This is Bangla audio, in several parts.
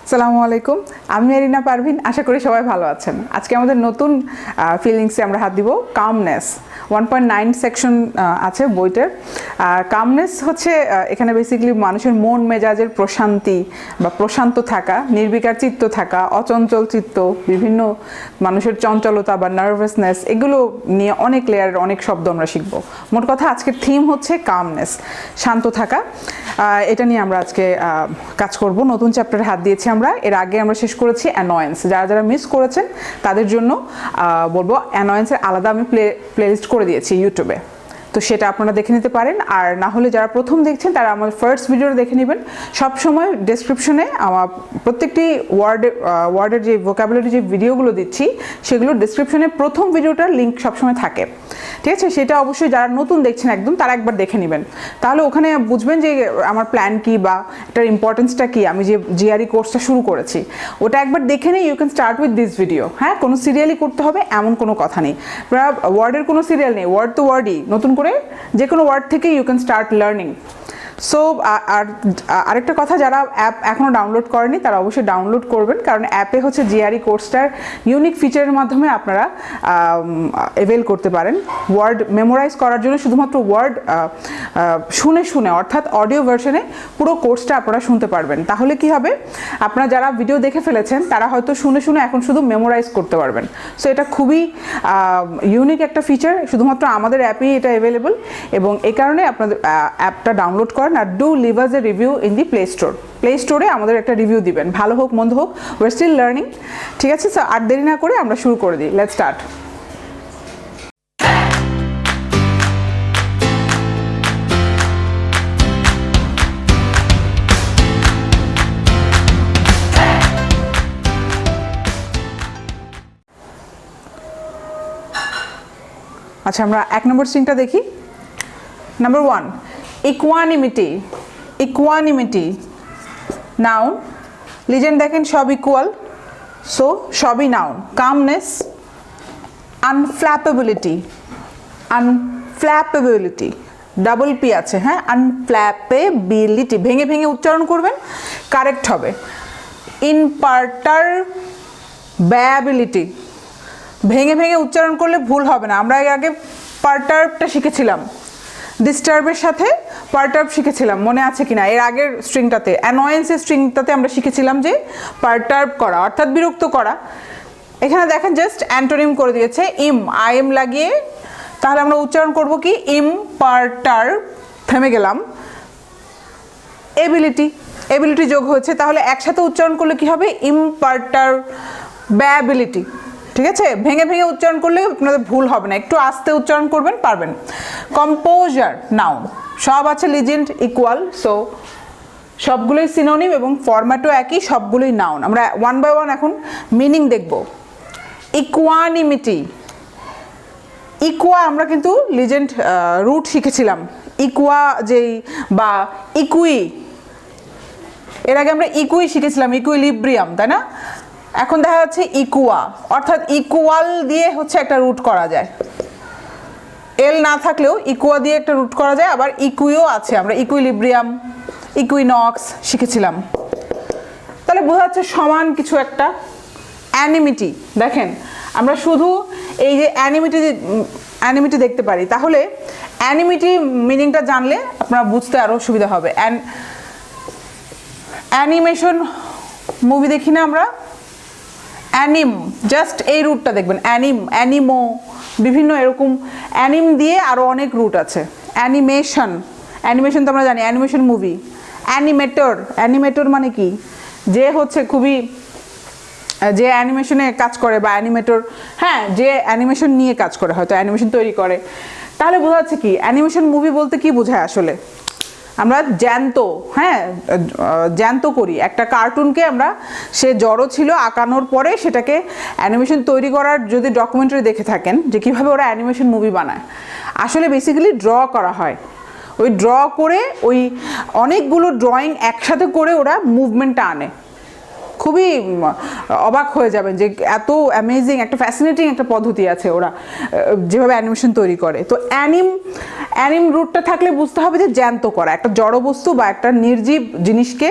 আসসালামু আলাইকুম, আমি এরিনা পারভিন। আশা করি সবাই ভালো আছেন। আজকে আমাদের নতুন ফিলিংসে আমরা হাত দিব। কামনেস 1.9 সেকশন আছে বইটার। কামনেস হচ্ছে এখানে বেসিক্যালি মানুষের মন মেজাজের প্রশান্তি বা প্রশান্ত থাকা, নির্বিকার চিত্ত থাকা, অচঞ্চল চিত্ত, বিভিন্ন মানুষের চঞ্চলতা বা নার্ভাসনেস, এগুলো নিয়ে অনেক লেয়ার, অনেক শব্দ আমরা শিখব। মোট কথা আজকের থিম হচ্ছে কামনেস, শান্ত থাকা। এটা নিয়ে আমরা আজকে কাজ করব। নতুন চ্যাপ্টারে হাত দিয়েছি আমরা। এর আগে আমরা শেষ করেছি অ্যানয়েন্স। যারা যারা মিস করেছেন তাদের জন্য বলবো, অ্যানয়েন্সের আলাদা আমি প্লেলিস্ট করে দিয়েছি ইউটিউবে, তো সেটা আপনারা দেখে নিতে পারেন। আর না হলে যারা প্রথম দেখছেন তারা আমার ফার্স্ট ভিডিওটা দেখে নেবেন। সবসময় ডেসক্রিপশনে আমার প্রত্যেকটি ওয়ার্ডের যে ভোকাবুলারি যে ভিডিওগুলো দিচ্ছি, সেগুলো ডেসক্রিপশনে প্রথম ভিডিওটার লিঙ্ক সবসময় থাকে, ঠিক আছে? সেটা অবশ্যই যারা নতুন দেখছেন একদম, তারা একবার দেখে নেবেন। তাহলে ওখানে বুঝবেন যে আমার প্ল্যান কী বা এটার ইম্পর্টেন্সটা কী। আমি যে জিআরই কোর্সটা শুরু করেছি, ওটা একবার দেখে নিয়ে you can start with this video. হ্যাঁ, কোনো সিরিয়ালই করতে হবে এমন কোনো কথা নেই। ওয়ার্ডের কোনো সিরিয়াল নেই, ওয়ার্ড তো ওয়ার্ডই। নতুন করে যে কোনো ওয়ার্ড থেকে you can start learning. So আরেকটা কথা, যারা অ্যাপ এখনও ডাউনলোড করেনি তারা অবশ্যই ডাউনলোড করবেন, কারণ অ্যাপে হচ্ছে জিআরই কোর্সটার ইউনিক ফিচারের মাধ্যমে আপনারা অ্যাভেল করতে পারেন। ওয়ার্ড মেমোরাইজ করার জন্য শুধুমাত্র ওয়ার্ড শুনে শুনে, অর্থাৎ অডিও ভার্সনে পুরো কোর্সটা আপনারা শুনতে পারবেন। তাহলে কি হবে, আপনারা যারা ভিডিও দেখে ফেলেছেন তারা হয়তো শুনে শুনে এখন শুধু মেমোরাইজ করতে পারবেন। সো এটা খুবই ইউনিক একটা ফিচার, শুধুমাত্র আমাদের অ্যাপেই এটা অ্যাভেলেবল, এবং এই কারণে আপনাদের অ্যাপটা ডাউনলোড করেন। আর do leave us a review in the Play স্টোরে আমাদের একটা রিভিউ দিবেন, ভালো হোক মন্দ হোক, উই আর স্টিল লার্নিং, ঠিক আছে? স্যার, আর দেরি না করে আমরা শুরু করে দিই। Let's start. আচ্ছা, আমরা 1 নম্বর স্ট্রিংটা দেখি। Number 1, equanimity. Equanimity noun. Legend দেখেন সব ইকুয়াল, সো সবই নাউন। কামনেস, আনফ্ল্যাপেবিলিটি। আনফ্ল্যাপেবিলিটি ডাবল পি আছে, হ্যাঁ। আনফ্ল্যাপেবিলিটি ভেঙে ভেঙে উচ্চারণ করবেন, কারেক্ট হবে। ইনপারটারব্যাবিলিটি ভেঙে ভেঙে উচ্চারণ করলে ভুল হবে না। আমরা এর আগে পারটার্বটা শিখেছিলাম, ডিস্টার্বের সাথে পারটার্ব শিখেছিলাম, মনে আছে কিনা? এর আগের স্ট্রিংটাতে, অ্যানয়েন্সের স্ট্রিংটাতে আমরা শিখেছিলাম যে পারটার্ব করা অর্থাৎ বিরক্ত করা। এখানে দেখেন জাস্ট অ্যান্টোনিম করে দিয়েছে, আই এম লাগিয়ে। তাহলে আমরা উচ্চারণ করব কি? ইমপারটার্ব, থেমে গেলাম, এবিলিটি যোগ হয়েছে। তাহলে একসাথে উচ্চারণ করলে কি হবে? ইমপারটারব্যাবিলিটি, ঠিক আছে? ভেঙে ভেঙে উচ্চারণ করলে আপনাদের ভুল হবে না, একটু আস্তে উচ্চারণ করবেন, পারবেন। কম্পোজার নাউন, সব আছে লিজেন্ড ইকুয়াল, সো সবগুলোই সিনোনিম এবং ফরম্যাটও একই, সবগুলোই নাউন। আমরা 1 বাই 1 এখন মিনিং দেখব। ইকুয়ানিমিটি, ইকুয়া আমরা কিন্তু লিজেন্ড রুট শিখেছিলাম, ইকুয়া যেই বা ইকুই। এর আগে আমরা ইকুই শিখেছিলাম, ইকুইলিব্রিয়াম, তাই না? এখন দেখা যাচ্ছে ইকুয়া, অর্থাৎ ইকুয়াল দিয়ে হচ্ছে একটা রুট করা যায়। এল না থাকলেও ইকুয়া দিয়ে একটা রুট করা যায়। আবার ইকুইও আছে, আমরা ইকুইলিব্রিয়াম, ইকুইনক্স শিখেছিলাম। তাহলে বোঝা যাচ্ছে সমান কিছু একটা। অ্যানিমিটি দেখেন, আমরা শুধু এই যে অ্যানিমিটি দেখতে পারি, তাহলে অ্যানিমিটি মিনিংটা জানলে আপনারা বুঝতে আরও সুবিধা হবে। অ্যানিমেশন মুভি দেখি না আমরা, অ্যানিম, জাস্ট এই রুটটা দেখবেন, অ্যানিমো, বিভিন্ন এরকম অ্যানিম দিয়ে আরও অনেক রুট আছে। অ্যানিমেশন তো আমরা জানি, অ্যানিমেশন মুভি। অ্যানিমেটর মানে কি? যে হচ্ছে খুবই, যে অ্যানিমেশনে কাজ করে বা অ্যানিমেটর, হ্যাঁ, যে অ্যানিমেশন নিয়ে কাজ করে, হয়তো অ্যানিমেশন তৈরি করে। তাহলে বোঝা যাচ্ছে কি অ্যানিমেশন মুভি বলতে কি বোঝায় আসলে? আমরা জ্যান্ত, হ্যাঁ, জ্যান্ত করি একটা কার্টুনকে। আমরা, সে জড়ো ছিল, আঁকানোর পরে সেটাকে অ্যানিমেশন তৈরি করার যদি ডকুমেন্টারি দেখে থাকেন যে কীভাবে ওরা অ্যানিমেশন মুভি বানায়, আসলে বেসিক্যালি ড্র করা হয়। ওই ড্র করে, ওই অনেকগুলো ড্রয়িং একসাথে করে ওরা মুভমেন্টটা আনে। খুবই অবাক হয়ে যাবেন যে এত অ্যামেজিং একটা ফ্যাসিনেটিং একটা পদ্ধতি আছে ওরা যেভাবে অ্যানিমেশন তৈরি করে। তো অ্যানিম রুটটা থাকলে বুঝতে হবে যে জ্যান্ত করা, একটা জড় বস্তু বা একটা নির্জীব জিনিসকে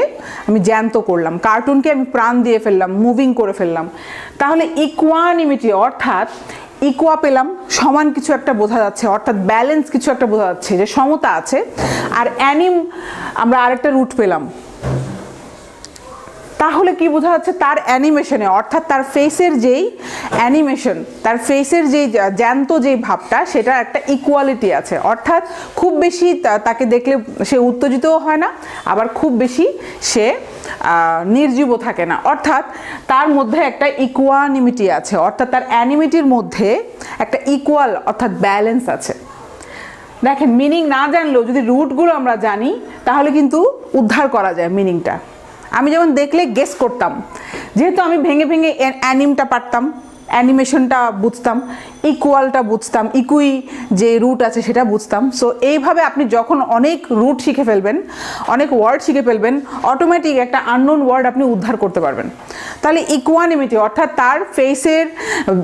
আমি জ্যান্ত করলাম, কার্টুনকে আমি প্রাণ দিয়ে ফেললাম, মুভিং করে ফেললাম। তাহলে ইকুয়ানিমিটি অর্থাৎ ইকুয়া পেলাম, সমান কিছু একটা বোঝা যাচ্ছে, অর্থাৎ ব্যালেন্স কিছু একটা বোঝা যাচ্ছে যে সমতা আছে। আর অ্যানিম আমরা আরেকটা রুট পেলাম, তাহলে কি বোঝা যাচ্ছে তার অ্যানিমেশনে অর্থাৎ তার ফেসের যেই অ্যানিমেশন, তার ফেসের যেই জ্যান্ত যেই ভাবটা সেটা একটা ইকুয়ালিটি আছে, অর্থাৎ খুব বেশি তাকে দেখলে সে উত্তেজিতও হয় না, আবার খুব বেশি সে নির্জীবও থাকে না, অর্থাৎ তার মধ্যে একটা ইকুয়ানিমিটি আছে, অর্থাৎ তার অ্যানিমিটির মধ্যে একটা ইকুয়াল অর্থাৎ ব্যালেন্স আছে। দেখেন মিনিং না জানলেও যদি রুটগুলো আমরা জানি তাহলে কিন্তু উদ্ধার করা যায় মিনিংটা। আমি যেমন দেখলে গেস করতাম, যেহেতু আমি ভেঙে ভেঙে অ্যানিমটা পারতাম, অ্যানিমেশনটা বুঝতাম, ইকুয়ালটা বুঝতাম, ইকুই যে রুট আছে সেটা বুঝতাম। সো এইভাবে আপনি যখন অনেক রুট শিখে ফেলবেন, অনেক ওয়ার্ড শিখে ফেলবেন, অটোমেটিক একটা আননোন ওয়ার্ড আপনি উদ্ধার করতে পারবেন। তাহলে ইকুয়ানিমিটি অর্থাৎ তার ফেসের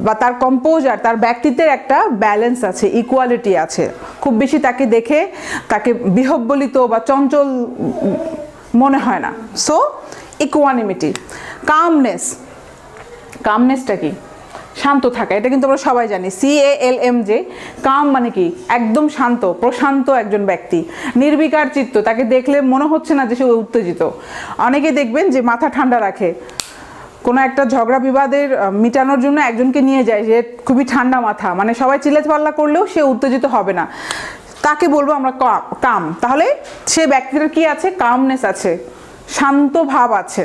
বা তার কম্পোজার, তার ব্যক্তিত্বের একটা ব্যালেন্স আছে, ইকুয়ালিটি আছে, খুব বেশি তাকে দেখে তাকে বিহ্বলিত বা চঞ্চল মনে হয় না। So equanimity. কামনেসটা কি? শান্ত থাকা, এটা কিন্তু আমরা সবাই জানি, CALM, যে কাম মানে কি একদম শান্ত, প্রশান্ত একজন ব্যক্তি, নির্বিকার চিত্ত, তাকে দেখলে মনে হচ্ছে না যে সে উত্তেজিত। অনেকে দেখবেন যে মাথা ঠান্ডা রাখে, কোনো একটা ঝগড়া বিবাদের মিটানোর জন্য একজনকে নিয়ে যায় যে খুবই ঠান্ডা মাথা, মানে সবাই চিল্লাচিল্লা করলেও সে উত্তেজিত হবে না, তাকে বলবো আমরা কাম। তাহলে সে ব্যক্তিটার কি আছে? কামনেস আছে, শান্ত ভাব আছে।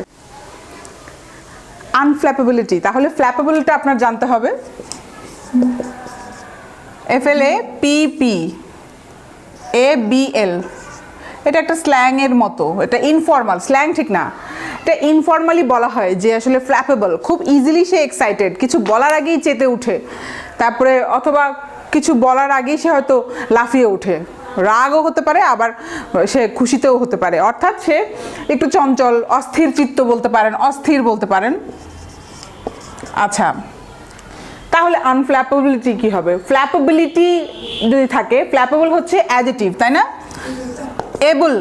আনফ্ল্যাপেবিলিটি, তাহলে ফ্ল্যাপেবিলিটি আপনার জানতে হবে। FLAPPABL, এটা একটা স্ল্যাংয়ের মতো, এটা ইনফর্মাল স্ল্যাং ঠিক না, এটা ইনফর্মালি বলা হয় যে আসলে ফ্ল্যাপেবল, খুব ইজিলি সে এক্সাইটেড, কিছু বলার আগেই চেতে উঠে, তারপরে অথবা কিছু বলার আগেই সে হয়তো লাফিয়ে ওঠে, রাগও হতে পারে আবার সে খুশিতেও হতে পারে, অর্থাৎ সে একটু চঞ্চল, অস্থির চিত্ত বলতে পারেন, অস্থির বলতে পারেন। আচ্ছা, তাহলে আনফ্ল্যাপেবিলিটি কি হবে? ফ্ল্যাপেবিলিটি যদি থাকে, ফ্ল্যাপেবল হচ্ছে অ্যাডজেক্টিভ, তাই না? এবল,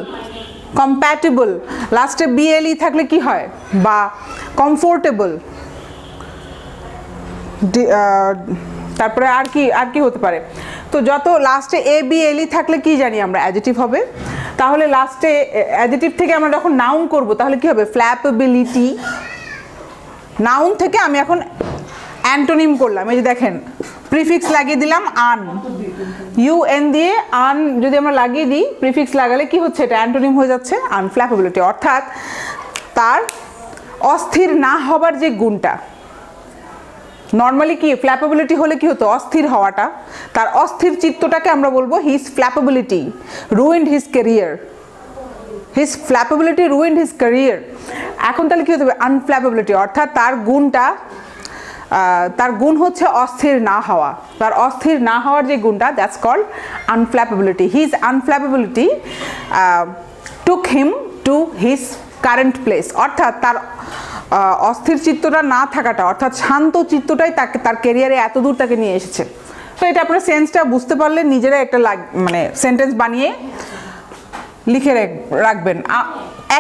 কম্প্যাটেবল, লাস্টে BLE থাকলে কি হয়? বা কমফোর্টেবল, তারপরে আর কি হতে পারে? তো যত লাস্টে ABLE থাকলে কি জানি আমরা? অ্যাডজেক্টিভ হবে। তাহলে লাস্টে অ্যাডজেক্টিভ থেকে আমরা যখন নাউন করব তাহলে কি হবে? ফ্ল্যাপেবিলিটি। নাউন থেকে আমি এখন অ্যান্টোনিম করলাম, এই যে দেখেন প্রিফিক্স লাগিয়ে দিলাম আন, UN দিয়ে আন যদি আমরা লাগিয়ে দিই, প্রিফিক্স লাগালে কি হচ্ছে? এটা অ্যান্টোনিম হয়ে যাচ্ছে আনফ্ল্যাপেবিলিটি, অর্থাৎ তার অস্থির না হবার যে গুণটা। নর্মালি কি ফ্ল্যাপেবিলিটি হলে কি হতো? অস্থির হওয়াটা, তার অস্থির চিত্তটাকে আমরা বলবো his flappability ruined his career, his flappability ruined his career. এখন তাহলে কি হতে হবে? আনফ্ল্যাপেবিলিটি, অর্থাৎ তার গুণ হচ্ছে অস্থির না হওয়া, তার অস্থির না হওয়ার যে গুণটা, that's called unflappability. His unflappability took him to his current place, অর্থাৎ তার অস্থির চিত্তটা না থাকাটা, অর্থাৎ শান্ত চিত্তটাই তাকে তার ক্যারিয়ারে এত দূর তাকে নিয়ে এসেছে। তো এটা আপনার সেন্সটা বুঝতে পারলে নিজেরা একটা মানে সেন্টেন্স বানিয়ে লিখে রাখবেন।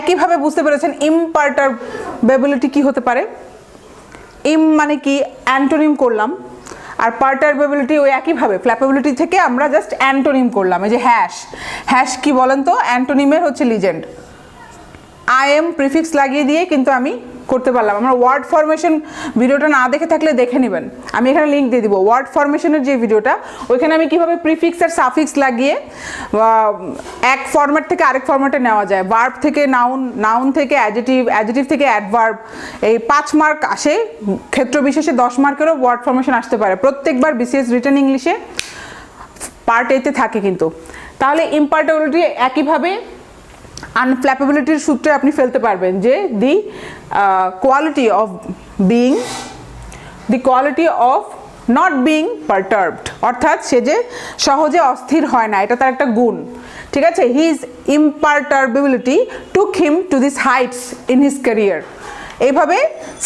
একইভাবে বুঝতে পেরেছেন ইমপারটারবেবিলিটি কি হতে পারে? ইম মানে কি? অ্যান্টোনিম করলাম, আর পারটারবেবিলিটি ওই একইভাবে ফ্ল্যাপেবিলিটি থেকে আমরা জাস্ট অ্যান্টোনিম করলাম। এই যে হ্যাশ কি বলেন তো? অ্যান্টোনিমের হচ্ছে লিজেন্ড। IM প্রিফিক্স লাগিয়ে দিয়ে কিন্তু আমি করতে পারলাম। আমরা ওয়ার্ড ফরমেশন ভিডিওটা না দেখে থাকলে দেখে নেবেন, আমি এখানে লিঙ্ক দিয়ে দিব। ওয়ার্ড ফরমেশনের যে ভিডিওটা, ওইখানে আমি কিভাবে প্রিফিক্স আর সাফিক্স লাগিয়ে এক ফরম্যাট থেকে আরেক ফরম্যাটে নেওয়া যায়, ভার্ব থেকে নাউন, নাউন থেকে অ্যাডজেটিভ, অ্যাডজেটিভ থেকে অ্যাডভার্ব, এই 5 মার্ক আসে, ক্ষেত্র বিশেষে 10 মার্কেরও ওয়ার্ড ফরমেশন আসতে পারে প্রত্যেকবার BCS রিটেন ইংলিশে পার্ট A তে থাকে কিন্তু। তাহলে ইম্পার্টেবিলিটি একইভাবে আনফ্ল্যাপেবিলিটির সূত্রে আপনি ফেলতে পারবেন যে the quality of not being perturbed, অর্থাৎ সে যে সহজে অস্থির হয় না, এটা তার একটা গুণ। ঠিক আছে? His imperturbability took him to this heights in his career. এইভাবে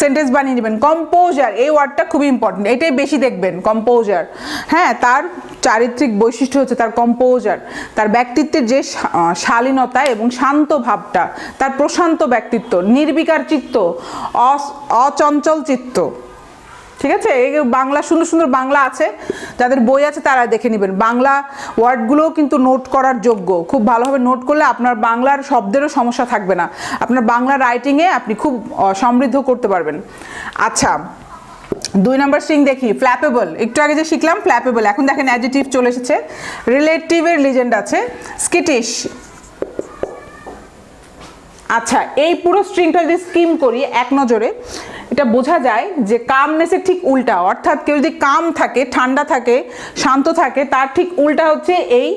সেন্টেন্স বানিয়ে নেবেন। কম্পোজার, এই ওয়ার্ডটা খুবই ইম্পর্টেন্ট, এটাই বেশি দেখবেন কম্পোজার। হ্যাঁ, তার চারিত্রিক বৈশিষ্ট্য হচ্ছে তার কম্পোজার, তার ব্যক্তিত্বের যে শালীনতা এবং শান্ত ভাবটা, তার প্রশান্ত ব্যক্তিত্ব, নির্বিকার চিত্ত, অচঞ্চল চিত্ত। ঠিক আছে, এই বাংলা সুন্দর সুন্দর বাংলা আছে, যাদের বই আছে তারা দেখে নেবেন। বাংলা ওয়ার্ডগুলোও কিন্তু নোট করার যোগ্য, খুব ভালোভাবে নোট করলে আপনার বাংলার শব্দেরও সমস্যা থাকবে না, আপনার বাংলা রাইটিংয়ে আপনি খুব সমৃদ্ধ করতে পারবেন। আচ্ছা, 2 নম্বর স্ট্রিং দেখি, ফ্ল্যাপেবল। একটু আগে যে শিখলাম ফ্ল্যাপেবল, এখন দেখেন অ্যাডজেক্টিভ চলে এসেছে, রিলেটিভের লিজেন্ড আছে, স্কিটিশ। আচ্ছা, এই পুরো স্ট্রিংটা যদি স্কিম করি এক নজরে, এটা বোঝা যায় যে কামনেসের ঠিক উল্টা, অর্থাৎ কেউ যদি কাম থাকে, ঠান্ডা থাকে, শান্ত থাকে, তার ঠিক উল্টা হচ্ছে এই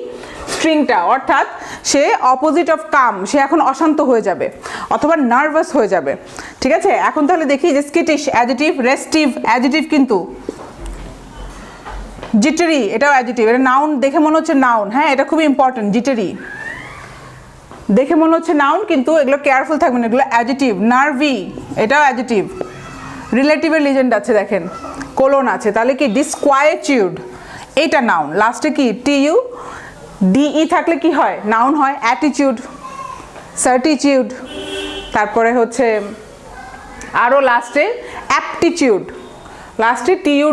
স্ট্রিংটা, অর্থাৎ সে অপোজিট অফ কাম, সে এখন অশান্ত হয়ে যাবে অথবা নার্ভাস হয়ে যাবে। ঠিক আছে, এখন তাহলে দেখি যে স্কিটিশ অ্যাডজেক্টিভ, রেস্টিভ অ্যাডজেক্টিভ, কিন্তু জিটারি এটাও অ্যাডজেক্টিভ, এটা নাউন দেখে মনে হচ্ছে নাউন, হ্যাঁ এটা খুবই ইম্পর্টেন্ট। জিটারি দেখে মনে হচ্ছে নাউন, কিন্তু এগুলো কেয়ারফুল থাকবেন, এগুলো অ্যাডজেক্টিভ। নার্ভি এটাও অ্যাডজেক্টিভ। রিলেটিভের লিজেন্ড আছে দেখেন, কোলন আছে, তাহলে কি ডিসকোয়াইটিউড, এইটা নাউন। লাস্টে কি টিইউ ডিই থাকলে কি হয়, নাউন হয়। অ্যাটিটিউড, সার্টিটিউড, তারপরে হচ্ছে আরও লাস্টে অ্যাপটিটিউড, লাস্টে টিইউ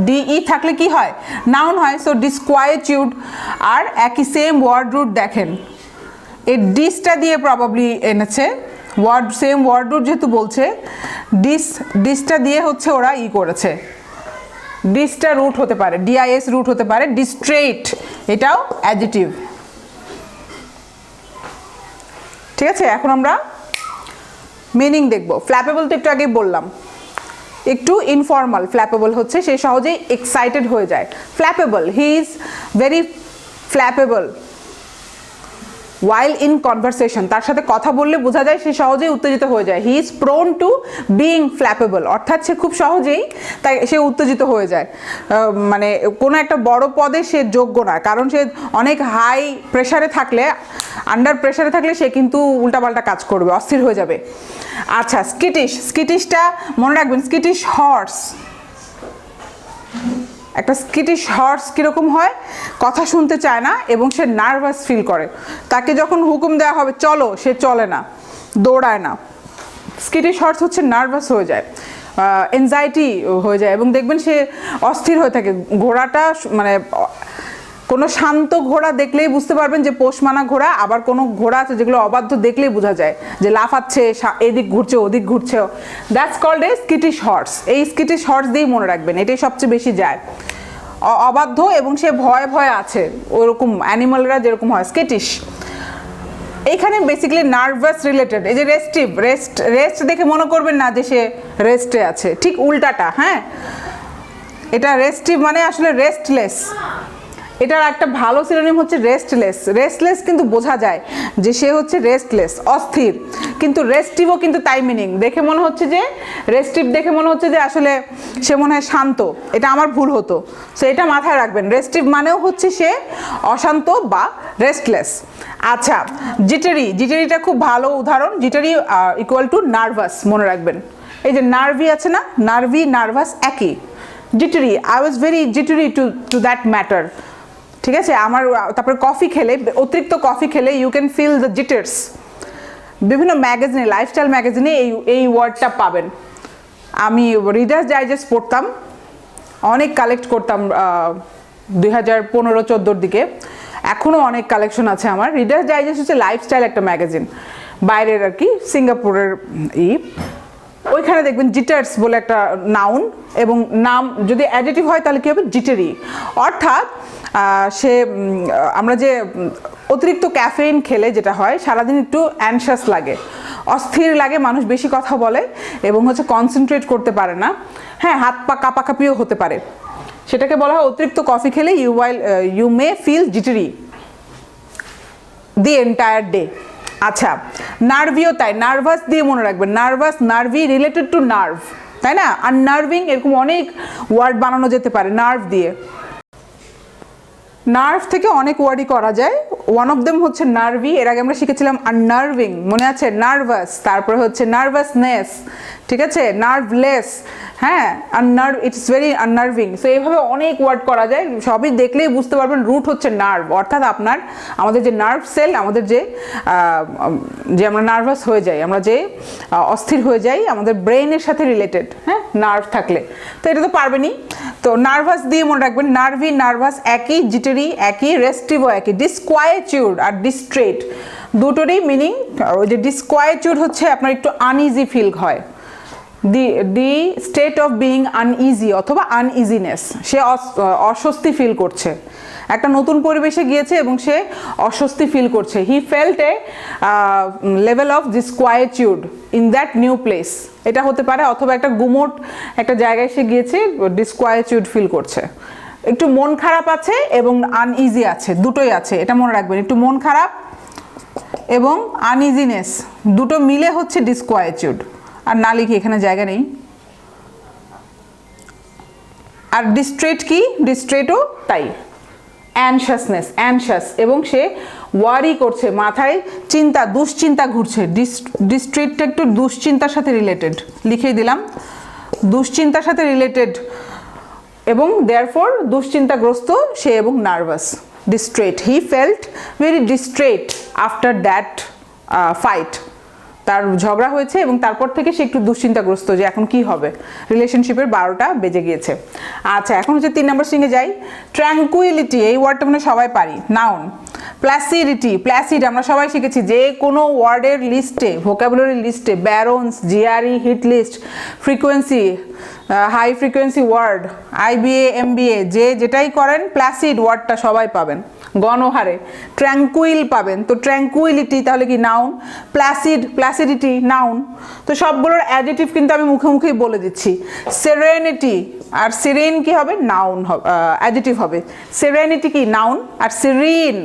ডিই থাকলে কি হয়, নাউন হয়। সো ডিসকোয়াইটিউড আর একই সেম ওয়ার্ড রুট দেখেন, এই ডিসটা দিয়ে প্রবাবলি এনেছে, ওয়ার্ড সেম ওয়ার্ড রুট যেহেতু বলছে, ডিসটা দিয়ে হচ্ছে ওরা করেছে, ডিসটা রুট হতে পারে, ডিআইএস রুট হতে পারে। ডিস্ট্রেট এটাও অ্যাডজেক্টিভ। ঠিক আছে, এখন আমরা মিনিং দেখব। ফ্ল্যাপেবল তো একটু আগেই বললাম, একটু ইনফর্মাল। ফ্ল্যাপেবল হচ্ছে সে সহজেই এক্সাইটেড হয়ে যায়। Flappable, he is very flappable while in conversation, তার সাথে কথা বললে বোঝা যায় সে সহজেই উত্তেজিত হয়ে যায়। He is prone to being flappable, অর্থাৎ সে খুব সহজেই তাই সে উত্তেজিত হয়ে যায়, মানে কোনো একটা বড় পদে সে যোগ্য না, কারণ সে অনেক হাই প্রেশারে থাকলে, আন্ডার প্রেশারে থাকলে সে কিন্তু উল্টাপাল্টা কাজ করবে, অস্থির হয়ে যাবে। আচ্ছা, স্কিটিশ, স্কিটিশটা মনে রাখবেন, স্কিটিশ হর্স। একটা স্কিটিশ হর্স কীরকম হয়, কথা শুনতে চায় না এবং সে নার্ভাস ফিল করে, তাকে যখন হুকুম দেওয়া হবে চলো, সে চলে না, দৌড়ায় না। স্কিটিশ হর্স হচ্ছে নার্ভাস হয়ে যায়, এনজাইটি হয়ে যায়, এবং দেখবেন সে অস্থির হয়ে থাকে। ঘোড়াটা মানে কোনো শান্ত ঘোড়া দেখলেই বুঝতে পারবেন যে পোষ মানা ঘোড়া, আবার কোনো ঘোড়া আছে যেগুলো অবাধ্য, দেখলেই বোঝা যায় যে লাফাচ্ছে, এদিক ঘুরছে ওদিক ঘুরছে, দ্যাটস কল্ড এ স্কিটিশ হর্স। এই স্কিটিশ হর্স দিয়েই মনে রাখবেন, এটাই সবচেয়ে বেশি যায়, অবাধ্য এবং সে ভয়ে ভয়ে আছে, ওরকম অ্যানিমালরা যেরকম হয়, স্কিটিশ। এইখানে বেসিক্যালি নার্ভাস রিলেটেড। এই যে রেস্টিভ, রেস্ট দেখে মনে করবেন না যে সে রেস্টে আছে, ঠিক উল্টাটা। হ্যাঁ, এটা রেস্টিভ মানে আসলে রেস্টলেস। এটার একটা ভালো সিনোনিম হচ্ছে রেস্টলেস। রেস্টলেস কিন্তু বোঝা যায় যে সে হচ্ছে রেস্টলেস, অস্থির, কিন্তু রেস্টিভও কিন্তু তাই মিনিং। দেখে মনে হচ্ছে যে রেস্টিভ দেখে মনে হচ্ছে যে আসলে সে মনে হয় শান্ত, এটা আমার ভুল হতো। সো এটা মাথায় রাখবেন, রেস্টিভ মানেও হচ্ছে সে অশান্ত বা রেস্টলেস। আচ্ছা, জিটারি, জিটারিটা খুব ভালো উদাহরণ। জিটারি ইকুয়াল টু নার্ভাস, মনে রাখবেন। এই যে নার্ভি আছে না, নার্ভি নার্ভাস একই। Jittery, I was very jittery to that matter. ঠিক আছে, আমার তারপরে কফি খেলে, অতিরিক্ত কফি খেলে you can feel the jitters. বিভিন্ন ম্যাগাজিনে, লাইফস্টাইল ম্যাগাজিনে এই ওয়ার্ডটা পাবেন। আমি রিডার্স ডাইজেস্ট পড়তাম, অনেক কালেক্ট করতাম 2015-14 দিকে, এখনও অনেক কালেকশন আছে আমার। রিডার্স ডাইজেস্ট হচ্ছে লাইফস্টাইল একটা ম্যাগাজিন, বাইরের আর কি, সিঙ্গাপুরের। ওইখানে দেখবেন জিটার্স বলে একটা নাউন, এবং নাম যদি অ্যাডজেক্টিভ হয় তাহলে কী হবে, জিটারি। অর্থাৎ সে, আমরা যে অতিরিক্ত ক্যাফেইন খেলে যেটা হয়, সারাদিন একটু অ্যানশাস লাগে, অস্থির লাগে, মানুষ বেশি কথা বলে এবং হচ্ছে কনসেন্ট্রেট করতে পারে না। হ্যাঁ, হাত পা কাঁপাকাঁপিও হতে পারে, সেটাকে বলা হয় অতিরিক্ত কফি খেলে you may feel jittery the entire day. আচ্ছা, নার্ভিও তাই, নার্ভাস দিয়ে মনে রাখবেন, nervous, nervy related to nerve, তাই না? আননার্ভিং, এরকম অনেক ওয়ার্ড বানানো যেতে পারে নার্ভ দিয়ে। নার্ভ থেকে অনেক ওয়ার্ডই করা যায়, ওয়ান অফ দেম হচ্ছে নার্ভি, এর আগে আমরা শিখেছিলাম আননার্ভিং, মনে আছে, নার্ভাস, তারপরে হচ্ছে নার্ভাসনেস, ঠিক আছে, নার্ভলেস, হ্যাঁ, আননার্ভ, ইটস ভেরি আননার্ভিং। সো এইভাবে অনেক ওয়ার্ড করা যায়, সবই দেখলেই বুঝতে পারবেন রুট হচ্ছে নার্ভ, অর্থাৎ আমাদের যে নার্ভ সেল, আমাদের যে আমরা নার্ভাস হয়ে যাই, আমরা যে অস্থির হয়ে যাই, আমাদের ব্রেইনের সাথে রিলেটেড, হ্যাঁ, নার্ভ থাকলে। তো এটা তো পারবেনই, তো নার্ভাস দিয়ে মনে রাখবেন, নার্ভি নার্ভাস একই, জিটারি একই, রেস্টিভও একই, ডিসকোয়াইটিউড আর ডিস্ট্রেট দুটোরই মিনিং, ওই যে ডিসকোয়াইটিউড হচ্ছে আপনার একটু আনইজি ফিল হয়, দি স্টেট অফ বিইং আনইজি অথবা আনইজিনেস, সে অস্বস্তি ফিল করছে, একটা নতুন পরিবেশে গিয়েছে এবং সে অস্বস্তি ফিল করছে, he felt a level of disquietude in that new place, এটা হতে পারে, অথবা একটা গুমোট একটা জায়গায় সে গিয়েছে, ডিসকোয়াইটিউড ফিল করছে, একটু মন খারাপ আছে এবং আনইজি আছে, দুটোই আছে, এটা মনে রাখবেন, একটু মন খারাপ এবং আনইজিনেস দুটো মিলে হচ্ছে ডিসকোয়াইটিউড, আর না লিখি এখানে জায়গা নেই। আর ডিস্ট্রেট কি, ডিস্ট্রেটও তাই, অ্যানশাসনেস, অ্যানশাস, এবং সে ওয়ারি করছে, মাথায় চিন্তা, দুশ্চিন্তা ঘুরছে, ডিস্ট্রেটটা একটু দুশ্চিন্তার সাথে রিলেটেড, লিখেই দিলাম, দুশ্চিন্তার সাথে রিলেটেড, এবং দেয়ারফর দুশ্চিন্তাগ্রস্ত সে এবং nervous, distraught, he felt very distraught after that fight, তার ঝগড়া হয়েছে এবং তারপর থেকে সে একটু দুশ্চিন্তাগ্রস্ত যে এখন কি হবে, রিলেশনশিপের 12টা বেজে গিয়েছে। আচ্ছা, এখন হচ্ছে 3 নম্বর স্ট্রিংয়ে যাই। ট্র্যাঙ্কুইলিটি, এই ওয়ার্ডটা মানে সবাই পারি, নাউন। প্ল্যাসিডিটি, প্ল্যাসিড আমরা সবাই শিখেছি, যে কোনো ওয়ার্ডের লিস্টে, ভোকাবুলারি লিস্টে, Barron's, GRE, hit list, frequency, high frequency word, IBA, MBA, যে যেটাই করেন প্ল্যাসিড ওয়ার্ডটা সবাই পাবেন গণহারে। ট্র্যাঙ্কুইল পাবেন, তো ট্র্যাঙ্কুইলিটি তাহলে কি নাউন, প্ল্যাসিড, প্ল্যাসিডিটি নাউন, তো সবগুলোর অ্যাডজেক্টিভ কিন্তু আমি মুখে মুখেই বলে দিচ্ছি। সেরেনিটি আর সিরেন কি হবে, নাউন হবে, অ্যাডজেক্টিভ হবে। সেরেনিটি কি নাউন, আর সিরিন,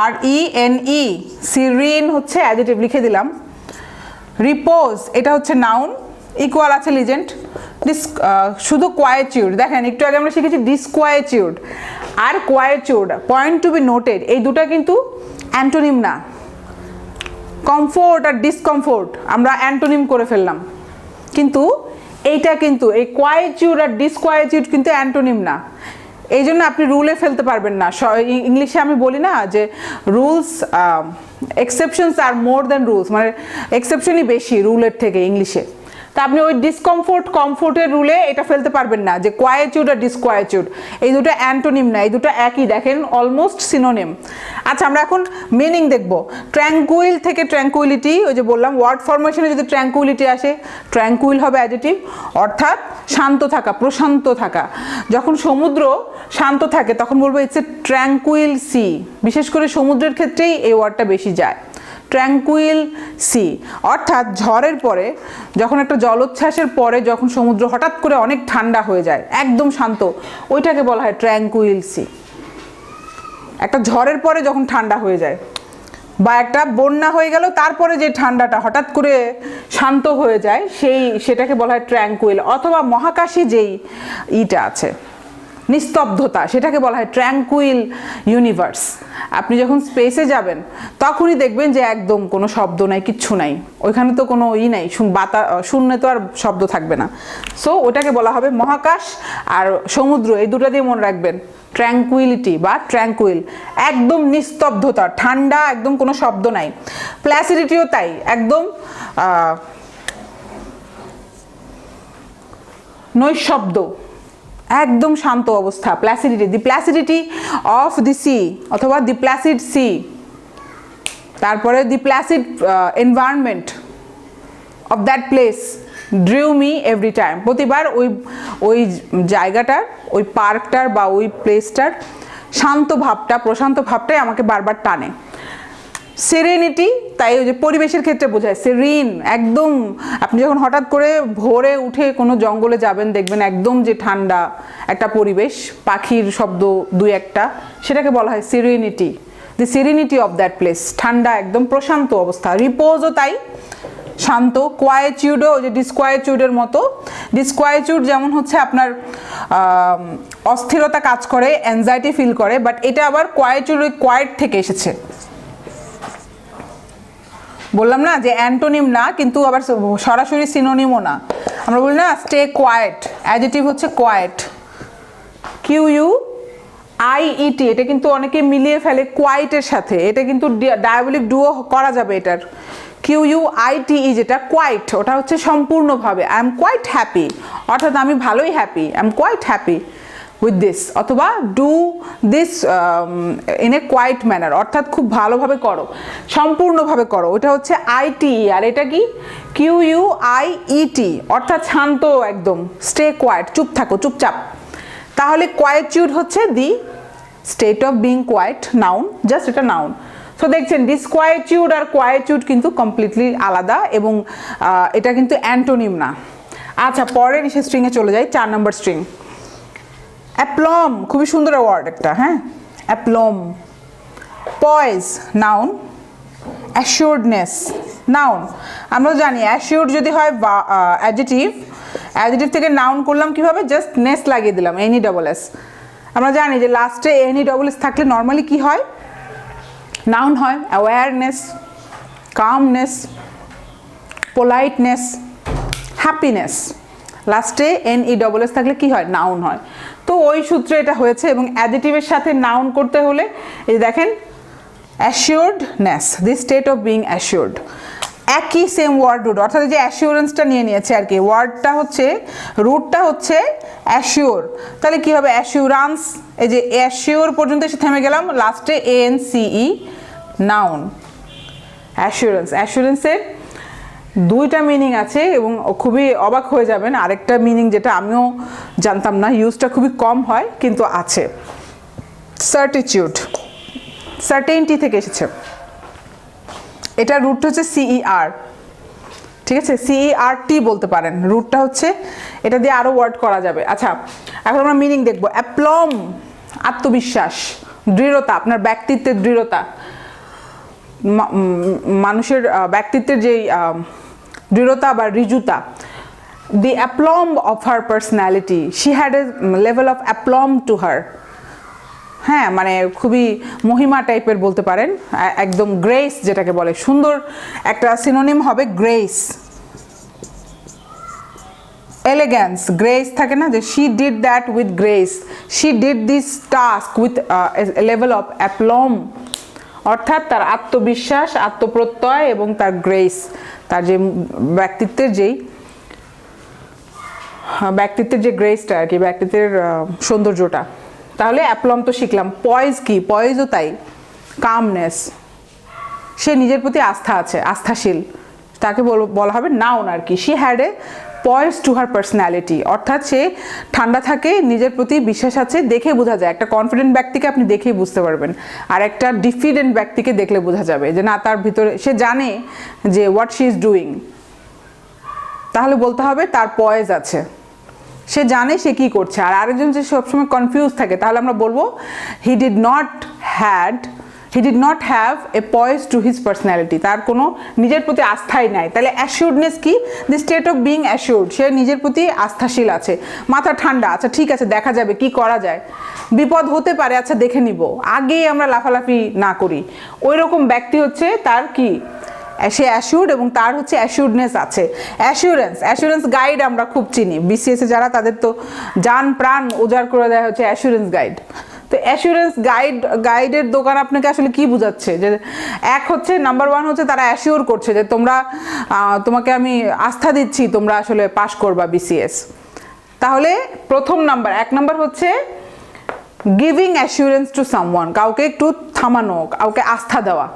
ACRENE, সিরিন হচ্ছে অ্যাডজেক্টিভ, লিখে দিলাম। রিপোজ, এটা হচ্ছে নাউন, ইকুয়াল আছে লিজেন্ট। শুধু কোয়াইটিউড, দেখেন একটু আগে আমরা শিখেছি ডিসকোয়াইটিউড আর কোয়াইটিউড, পয়েন্ট টু বি নোটেড, এই দুটো কিন্তু অ্যান্টোনিম না। কমফোর্ট আর ডিসকমফোর্ট আমরা অ্যান্টোনিম করে ফেললাম, কিন্তু এইটা কিন্তু এই কোয়াইটিউড আর ডিসকোয়াইটিউড কিন্তু অ্যান্টোনিম না, এই জন্য আপনি রুলে ফেলতে পারবেন না। ইংলিশে আমি বলি না যে রুলস, এক্সেপশনস আর মোর দ্যান রুলস, মানে এক্সেপশনই বেশি রুলের থেকে ইংলিশে, তা আপনি ওই ডিসকমফোর্ট কমফোর্টের রুলে এটা ফেলতে পারবেন না যে কোয়াইটিউড আর ডিসকোয়াইটিউড, এই দুটো অ্যান্টোনিম না, এই দুটো একই, দেখেন অলমোস্ট সিনোনিম। আচ্ছা, আমরা এখন মিনিং দেখব। ট্র্যাঙ্কুইল থেকে ট্র্যাঙ্কুইলিটি, ওই যে বললাম ওয়ার্ড ফরমেশনে যদি ট্র্যাঙ্কুইলিটি আসে, ট্র্যাঙ্কুইল হবে অ্যাডজেক্টিভ, অর্থাৎ শান্ত থাকা, প্রশান্ত থাকা। যখন সমুদ্র শান্ত থাকে তখন বলবো ইটস এ ট্র্যাঙ্কুইল সি, বিশেষ করে সমুদ্রের ক্ষেত্রেই এই ওয়ার্ডটা বেশি যায়, ট্র্যাঙ্কুইল সি, অর্থাৎ ঝড়ের পরে, যখন একটা জলোচ্ছ্বাসের পরে যখন সমুদ্র হঠাৎ করে অনেক ঠান্ডা হয়ে যায়, একদম শান্ত, ওইটাকে বলা হয় ট্র্যাঙ্কুইল সি। একটা ঝড়ের পরে যখন ঠান্ডা হয়ে যায়, বা একটা বন্যা হয়ে গেল তারপরে যে ঠান্ডাটা হঠাৎ করে শান্ত হয়ে যায়, সেটাকে বলা হয় ট্র্যাঙ্কুইল। অথবা মহাকাশে যেই ইটা আছে, নিস্তব্ধতা, সেটাকে বলা হয় ট্র্যাঙ্কুইল ইউনিভার্স। আপনি যখন স্পেসে যাবেন তখনই দেখবেন যে একদম কোনো শব্দ নাই, কিচ্ছু নাই, ওইখানে তো কোনো নাই, শূন্য তো আর শব্দ থাকবে না। সো ওটাকে বলা হবে মহাকাশ আর সমুদ্র, এই দুটো দিয়ে মনে রাখবেন ট্র্যাঙ্কুইলিটি বা ট্র্যাঙ্কুইল, একদম নিস্তব্ধতা, ঠান্ডা, একদম কোনো শব্দ নাই। প্ল্যাসিডিটিও তাই, একদম নৈশব্দ, একদম শান্ত অবস্থা, প্ল্যাসিডিটি, দি প্ল্যাসিডিটি অফ দি সি অথবা দি প্ল্যাসিড সি। তারপরে the placid environment of that place drew me every time, প্রতিবার ওই জায়গাটার, ওই পার্কটার বা ওই প্লেসটার শান্ত ভাবটা, প্রশান্ত ভাবটাই আমাকে বারবার টানে। সেরেনিটি, তাই ওই যে পরিবেশের ক্ষেত্রে বোঝায়, সেরিন, একদম আপনি যখন হঠাৎ করে ভোরে উঠে কোনো জঙ্গলে যাবেন, দেখবেন একদম যে ঠান্ডা একটা পরিবেশ, পাখির শব্দ দুই একটা, সেটাকে বলা হয় serenity, the serenity of that place, ঠান্ডা, একদম প্রশান্ত অবস্থা। রিপোজও তাই, শান্ত। কোয়াইটিউডও যে ডিসকোয়াইটিউডের মতো, ডিসকোয়াইটিউড যেমন হচ্ছে আপনার অস্থিরতা কাজ করে, অ্যাংজাইটি ফিল করে, বাট এটা আবার কোয়াইটিউড ওই কোয়াইট থেকে এসেছে। বললাম না যে অ্যান্টোনিম না, কিন্তু আবার সরাসরি সিনোনিমও না। আমরা বলি না স্টে কোয়াইট, অ্যাডজেক্টিভ হচ্ছে কোয়াইট, QUIET, এটা কিন্তু অনেকে মিলিয়ে ফেলে কোয়াইটের সাথে, এটা কিন্তু ডায়াবলিক ডুও করা যাবে এটার। QUITE যেটা কোয়াইট, ওটা হচ্ছে সম্পূর্ণভাবে। আই এম কোয়াইট হ্যাপি, অর্থাৎ আমি ভালোই happy, I am quite happy with this, অথবা do this in a quiet manner, অর্থাৎ খুব ভালোভাবে করো, সম্পূর্ণভাবে করো। ওটা হচ্ছে ITE, আর এটা কি QUIET, অর্থাৎ শান্ত একদম, স্টে কোয়াইট, চুপ থাকো, চুপচাপ। তাহলে কোয়াইটিউড হচ্ছে the state of being quiet, noun, just এটা নাউন। সো দেখছেন ডিসকোয়াইটিউড আর কোয়াইটিউড কিন্তু কমপ্লিটলি আলাদা, এবং এটা কিন্তু অ্যান্টোনিম না। আচ্ছা, পরের স্ট্রিংয়ে চলে যাই, 4 নম্বর স্ট্রিং। অ্যাপ্লম, খুবই সুন্দর ওয়ার্ড একটা, হ্যাঁ, অ্যাপ্লম। পয়েজ, নাউন। অ্যাসিওর্ডনেস, নাউন। আমরা জানি অ্যাসিওর্ড যদি হয় অ্যাডজেক্টিভ, অ্যাডজেক্টিভ থেকে নাউন করলাম কিভাবে, জাস্ট নেস লাগিয়ে দিলাম, NESS। আমরা জানি যে লাস্টে NESS থাকলে নর্মালি কি হয়, নাউন হয়। অ্যাওয়ারনেস, কামনেস, পোলাইটনেস, হ্যাপিনেস, লাস্টে NESS থাকলে কি হয়, নাউন হয়। তো ওই সূত্রে এটা হয়েছে, এবং অ্যাডজেক্টিভের সাথে নাউন করতে হলে এই দেখেন assuredness, the state of being assured. একই সেম ওয়ার্ড রুট, অর্থাৎ যে অ্যাসিওরেন্সটা নিয়ে নিয়েছে আর কি, ওয়ার্ডটা হচ্ছে, রুটটা হচ্ছে অ্যাসিওর। তাহলে কি হবে, অ্যাসিওরান্স, এই যে অ্যাসিওর পর্যন্ত এসে থেমে গেলাম, লাস্টে ANCE, নাউন। অ্যাসিওরেন্স, অ্যাসিওরেন্সের দুইটা মিনিং আছে, এবং খুবই অবাক হয়ে যাবেন। আরেকটা মিনিং যেটা আমিও জানতাম না, ইউজটা খুবই কম হয় কিন্তু আছে, সার্টিটিউড, সার্টেইনটি থেকে এসেছে। এটা রুট হচ্ছে CER, ঠিক আছে, CERT বলতে পারেন, রুটটা হচ্ছে, এটা দিয়ে আরো ওয়ার্ড করা যাবে। আচ্ছা, এখন আমরা মিনিং দেখবো। অ্যাপ্লম, আত্মবিশ্বাস, দৃঢ়তা, আপনার ব্যক্তিত্বের দৃঢ়তা, মানুষের ব্যক্তিত্বের যেই দৃঢ়তা বা ঋজুতা। The aplomb of her personality, she had a level of aplomb to her, হ্যাঁ, মানে খুবই মহিমা টাইপের বলতে পারেন, একদম গ্রেস যেটাকে বলে, সুন্দর একটা সিনোনিম হবে গ্রেস। এলিগ্যান্স, গ্রেস থাকে না, যে she did that with grace, she did this task with a level of aplomb, অর্থাৎ তার আত্মবিশ্বাস, আত্মপ্রত্যয় এবং তার গ্রেস, তার যে ব্যক্তিত্বের যে গ্রেসটা আর কি, ব্যক্তিত্বের সৌন্দর্যটা। তাহলে অ্যাপ্লম তো শিখলাম। পয়েজ কি, পয়েজও তাই, কামনেস, সে নিজের প্রতি আস্থা আছে, আস্থাশীল, তাকে বলা হবে নাউন আর কি। She had A poise two her personality, অর্থাৎ সে ঠান্ডা থাকে, নিজের প্রতি বিশ্বাস আছে, দেখে বোঝা যায়। একটা কনফিডেন্ট ব্যক্তিকে আপনি দেখেই বুঝতে পারবেন, আর একটা ডিফিডেন্ট ব্যক্তিকে দেখলে বোঝা যাবে যে না, তার ভিতরে সে জানে যে হোয়াট শি ইজ ডুইং, তাহলে বলতে হবে তার পয়েজ আছে, সে জানে সে কি করছে। আর আরেকজন যে সবসময় কনফিউজ থাকে, তাহলে আমরা বলবো he did not have a poise to his personality, তার কোনো নিজের প্রতি আস্থাই নাই। তাহলে অ্যাসিওর্ডনেস কি, the state of being assured, সে নিজের প্রতি আস্থাশীল আছে, মাথা ঠান্ডা, আচ্ছা ঠিক আছে দেখা যাবে কি করা যায়, বিপদ হতে পারে, আচ্ছা দেখে নিব, আগেই আমরা লাফালাফি না করি, ওই রকম ব্যক্তি হচ্ছে তার কি, সে অ্যাসিওর্ড, এবং তার হচ্ছে অ্যাসিওর্ডনেস আছে। অ্যাসিওরেন্স গাইড আমরা খুব চিনি, BCS এ যারা, তাদের তো জান প্রাণ উজাড় করে দেওয়া হচ্ছে অ্যাসিওরেন্স গাইড। তো অ্যাসিওরেন্স গাইডের দোকান আপনাকে আসলে কি বোঝাচ্ছে, যে এক হচ্ছে নাম্বার 1 হচ্ছে তারা অ্যাসিওর করছে যে তোমাকে আমি আস্থা দিচ্ছি, তোমরা আসলে পাস করবা BCS। তাহলে প্রথম নাম্বার, 1 নাম্বার হচ্ছে গিভিং অ্যাসিওরেন্স টু সামওয়ান, কাউকে একটু থামানো, কাউকে আস্থা দেওয়া,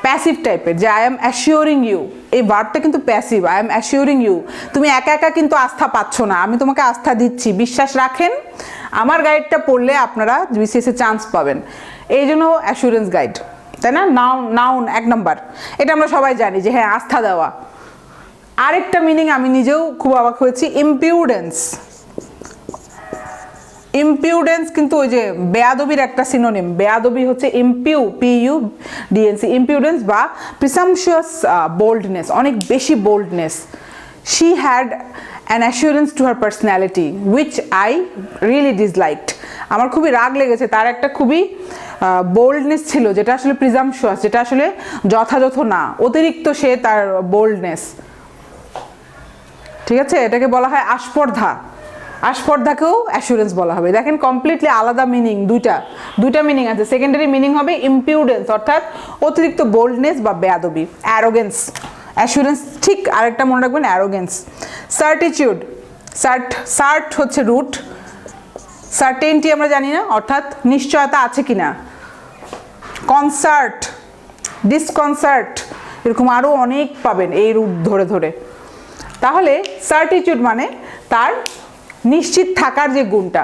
প্যাসিভ টাইপের, যে আই এম অ্যাসিওরিং ইউ, এই ভার্বটা কিন্তু passive, I am assuring you, তুমি একা একা কিন্তু আস্থা পাচ্ছ না, আমি তোমাকে আস্থা দিচ্ছি, বিশ্বাস রাখেন, আমার গাইডটা পড়লে আপনারা BCS এ চান্স পাবেন, এই জন্য অ্যাসিওরেন্স গাইড, তাই না। নাউন 1 নাম্বার, এটা আমরা সবাই জানি যে হ্যাঁ আস্থা দেওয়া। আরেকটা মিনিং আমি নিজেও খুব অবাক হয়েছি, ইম্পিউডেন্স, ইম্পিউডেন্স কিন্তু ওই যে বেয়াদবির একটা সিনোনিম, বেয়াদবি হচ্ছে PUDNC, ইম্পিউডেন্স বা প্রিসামশিয়াস বোল্ডনেস, অনেক বেশি boldness. She had an assurance two her personality which I really disliked. আমার খুবই রাগ লেগেছে, তার একটা খুবই বোল্ডনেস ছিল যেটা আসলে প্রিসামশিয়াস, যেটা আসলে যথাযথ না, অতিরিক্ত সে তার বোল্ডনেস। ঠিক আছে, এটাকে বলা হয় আস্পর্ধা। আস্পর্ধাকেও অ্যাসুরেন্স বলা হবে। দেখেন কমপ্লিটলি আলাদা মিনিং, দুইটা মিনিং আছে। সেকেন্ডারি মিনিং হবে ইম্পিউডেন্স অর্থাৎ অতিরিক্ত বোল্ডনেস বা বেয়াদবি। অ্যারোগেন্স, অ্যাসুরেন্স ঠিক আরেকটা মনে রাখবেন, অ্যারোগেন্স। সার্টিটিউড, সার্ট হচ্ছে রুট, সার্টেনটি আমরা জানি না, অর্থাৎ নিশ্চয়তা আছে কিনা। কনসার্ট, ডিসকনসার্ট, এরকম আরও অনেক পাবেন এই রুট ধরে ধরে। তাহলে সার্টিটিউড মানে তার নিশ্চিত থাকার যে গুণটা।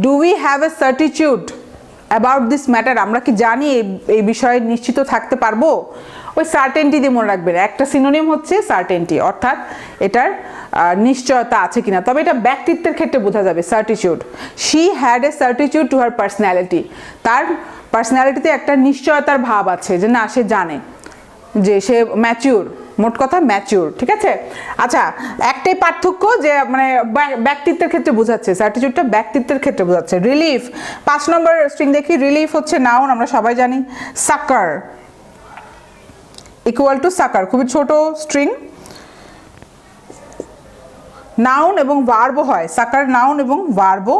Do we have a certitude about this matter, আমরা কি জানি এই বিষয়ে নিশ্চিত থাকতে পারবো। ওই সার্টেনটি দিয়ে মনে রাখবেন, একটা সিনোনিম হচ্ছে সার্টেনটি, অর্থাৎ এটার নিশ্চয়তা আছে কিনা। তবে এটা ব্যক্তিত্বের ক্ষেত্রে বোঝা যাবে certitude. She had a certitude to her personality, তার পার্সোনালিটিতে একটা নিশ্চয়তার ভাব আছে যে না, সে জানে যে সে ম্যাচিউর, মোট কথা ম্যাচিউর। ঠিক আছে, আচ্ছা একটাই পার্থক্য যে মানে ব্যক্তিত্বের ক্ষেত্রে বোঝাচ্ছে, সার্টিটিউডটা ব্যক্তিত্বের ক্ষেত্রে বোঝাচ্ছে। রিলিফ, 5 নম্বর স্ট্রিং দেখি। রিলিফ হচ্ছে নাউন, আমরা সবাই জানি। সাকার ইকুয়াল টু সাকার, খুবই ছোট স্ট্রিং। নাউন এবং ভার্বও হয়, সাকার নাউন এবং ভার্বও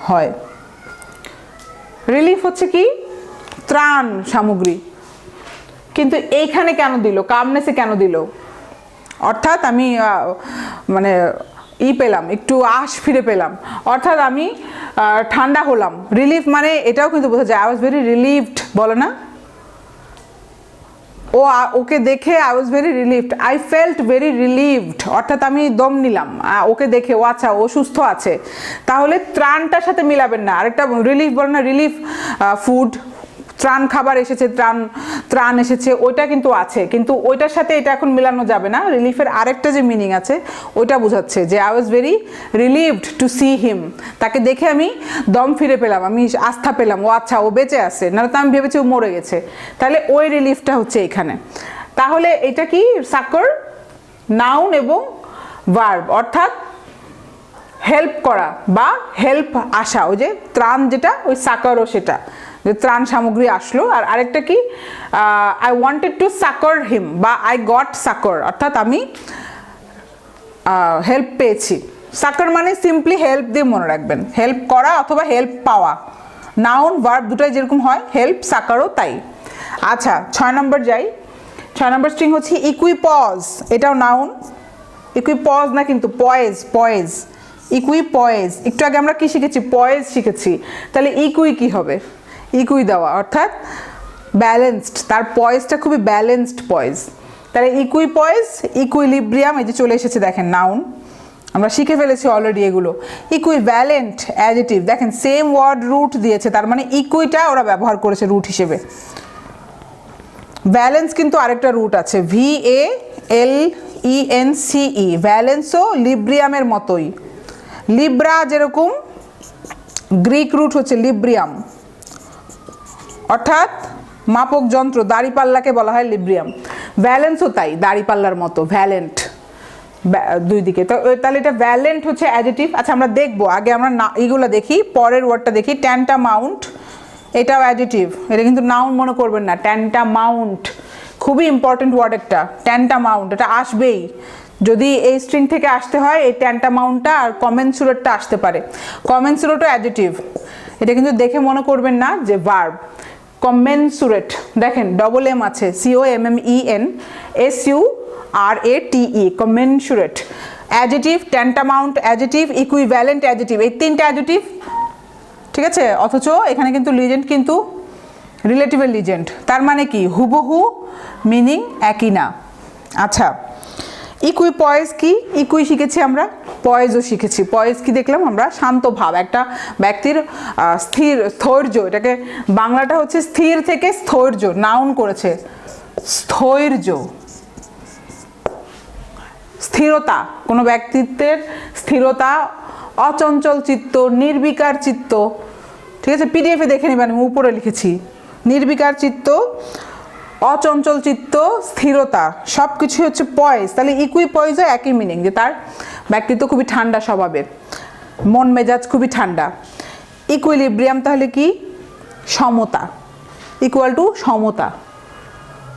হয়। রিলিফ হচ্ছে কি, ত্রাণ সামগ্রী। কিন্তু এইখানে কেন দিল, কামনেসে কেন দিল? অর্থাৎ আমি মানে পেলাম, একটু আশ ফিরে পেলাম, অর্থাৎ আমি ঠান্ডা হলাম। রিলিফ মানে এটাও কিন্তু বোঝা যায়, আই ওয়াজ ভেরি রিলিভড বলে না, ওকে দেখে I was very relieved, I felt very relieved, অর্থাৎ আমি দম নিলাম ওকে দেখে, ও আচ্ছা ও সুস্থ আছে। তাহলে ত্রাণটার সাথে মিলাবেন না। আরেকটা রিলিফ বলে না, রিলিফ ফুড, ত্রাণ খাবার এসেছে, ত্রাণ এসেছে, ওইটা কিন্তু আছে, কিন্তু ওইটার সাথে এটা এখন মিলানো যাবে না। রিলিফের আরেকটা যে মিনিং আছে ওইটা বোঝাচ্ছে যে I was very relieved to see him, তাকে দেখে আমি দম ফিরে পেলাম, আমি আস্থা পেলাম ও আচ্ছা ও বেঁচে আছে, নাহলে তো আমি ভেবেছি ও মরে গেছে। তাহলে ওই রিলিফটা হচ্ছে এখানে। তাহলে এটা কি, সাকর নাউন এবং ভার্ব, অর্থাৎ হেল্প করা বা হেল্প আসা, ওই যে ত্রাণ যেটা, ওই সাকারও সেটা, যে ত্রাণ সামগ্রী আসলো। আর আরেকটা কি, আই ওয়ান্টেড টু সাকর হিম বা আই গট সাকর, অর্থাৎ আমি হেল্প পেয়েছি। সাকর মানে সিম্পলি হেল্প দিয়ে মনে রাখবেন, হেল্প করা অথবা হেল্প পাওয়া। নাউন ভার্ব দুটাই যেরকম হয়, হেল্প সাকারও তাই। আচ্ছা 6 নম্বর যাই। 6 নম্বর স্ট্রিং হচ্ছে ইকুইপজ, এটাও নাউন। ইকুইপজ না কিন্তু পয়েজ, ইকুইপয়েজ। একটু আগে আমরা কি শিখেছি, পয়েজ শিখেছি। তাহলে ইকুই কি হবে, ইকুই দেওয়া, অর্থাৎ ব্যালেন্সড, তার পয়েজটা খুবই ব্যালেন্সড পয়েজ। তাহলে ইকুইপয়েজ, ইকুইলিব্রিয়াম, এই যে চলে এসেছে দেখেন, নাউন আমরা শিখে ফেলেছি অলরেডি এগুলো। ইকুইভ্যালেন্ট অ্যাডজেক্টিভ, দেখেন সেম ওয়ার্ড রুট দিয়েছে, তার মানে ইকুইটা ওরা ব্যবহার করেছে রুট হিসেবে। ব্যালেন্স কিন্তু আরেকটা রুট আছে, VALENCE, ভ্যালেন্সও লিব্রিয়ামের মতোই। লিব্রা যেরকম, গ্রিক রুট হচ্ছে লিব্রিয়াম, অর্থাৎ মাপক যন্ত্র, দাড়িপাল্লাকে বলা হয় লিব্রিয়াম। ভ্যালেন্সও তাই, দাড়িপাল্লার মতো, ভ্যালেন্ট দুই দিকে। তো তাহলে এটা ভ্যালেন্ট হচ্ছে অ্যাডজেক্টিভ। আচ্ছা আমরা দেখবো, আগে আমরা এইগুলো দেখি, পরের ওয়ার্ডটা দেখি। ট্যান্টামাউন্ট, এটাও অ্যাডজেক্টিভ, এটা কিন্তু নাউন মনে করবেন না। ট্যান্টামাউন্ট খুবই ইম্পর্টেন্ট ওয়ার্ড একটা, ট্যান্টামাউন্ট, এটা আসবেই। যদি এই স্ট্রিং থেকে আসতে হয়, এই ট্যান্টামাউন্টটা আর কমেনসুরেটটা আসতে পারে। কমেনসুরেটও অ্যাডজেক্টিভ, এটা কিন্তু দেখে মনে করবেন না যে ভার্ব। কমেনসুরেট, দেখেন ডবল এম আছে, COMMENSURATE, commensurate adjective, tantamount adjective, equivalent adjective, এই 3টা অ্যাডজেক্টিভ। ঠিক আছে, অথচ এখানে কিন্তু লিজেন্ড কিন্তু রিলেটিভের লিজেন্ড, তার মানে কি হুবহু মিনিং একই না। আচ্ছা ইকুইপয়েজ কি, ইকুই শিখেছি আমরা, পয়েজও শিখেছি। পয়েজ কি দেখলাম আমরা, শান্ত ভাব, একটা ব্যক্তির স্থৈর্য, এটাকে বাংলাটা হচ্ছে স্থির থেকে স্থৈর্য, নাউন করেছে স্থৈর্য, স্থিরতা, কোনো ব্যক্তিত্বের স্থিরতা অচঞ্চল চিত্ত, নির্বিকার চিত্ত, ঠিক আছে, পিডিএফে দেখে নেবেন, আমি উপরে লিখেছি। নির্বিকার চিত্ত, অচঞ্চল চিত্ত, স্থিরতা, সব কিছু হচ্ছে পয়েজ। তাহলে ইকুইপয়েজও একই মিনিং, যে তার ব্যক্তিত্ব খুবই ঠান্ডা স্বভাবের, মন মেজাজ খুবই ঠান্ডা। ইকুইলিব্রিয়াম তাহলে কি? সমতা, ইকুয়াল টু সমতা,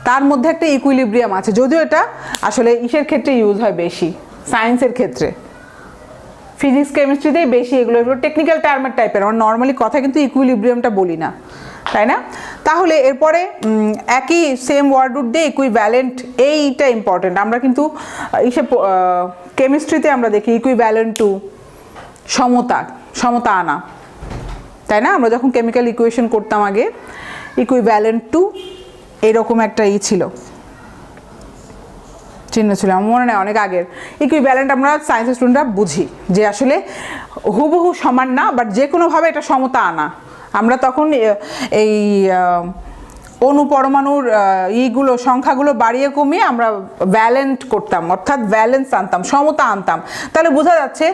তার মধ্যে একটা ইকুইলিব্রিয়াম আছে, যদিও এটা আসলে ইসের ক্ষেত্রে ইউজ হয় বেশি, সায়েন্সের ক্ষেত্রে, ফিজিক্স কেমিস্ট্রিতেই বেশি এগুলো টেকনিক্যাল টার্মের টাইপের, আমরা নর্মালি কথা কিন্তু ইকুইলিব্রিয়ামটা বলি না, তাই না? তাহলে এরপরে একই সেম ওয়ার্ড রুট দিয়ে ইকুইভ্যালেন্ট, এইটা ইম্পর্টেন্ট। আমরা কিন্তু ইসে কেমিস্ট্রিতে আমরা দেখি ইকুইভ্যালেন্ট টু, সমতা, সমতা আনা, তাই না? আমরা যখন কেমিক্যাল ইকুয়েশন করতাম আগে, ইকুইভ্যালেন্ট টু এরকম একটা ছিল, চিহ্ন ছিল, আমার মনে নেই অনেক আগের। ইকুইভ্যালেন্ট আমরা সায়েন্সের স্টুডেন্টরা বুঝি যে আসলে হুবহু সমান না, বাট যে কোনোভাবে এটা সমতা আনা। আমরা তখন এই অনুপরমাণুর এইগুলো সংখ্যাগুলো বাড়িয়ে কমিয়ে আমরা ভ্যালেন্ট করতাম, অর্থাৎ ব্যালেন্স আনতাম, সমতা আনতাম। তাহলে বোঝা যাচ্ছে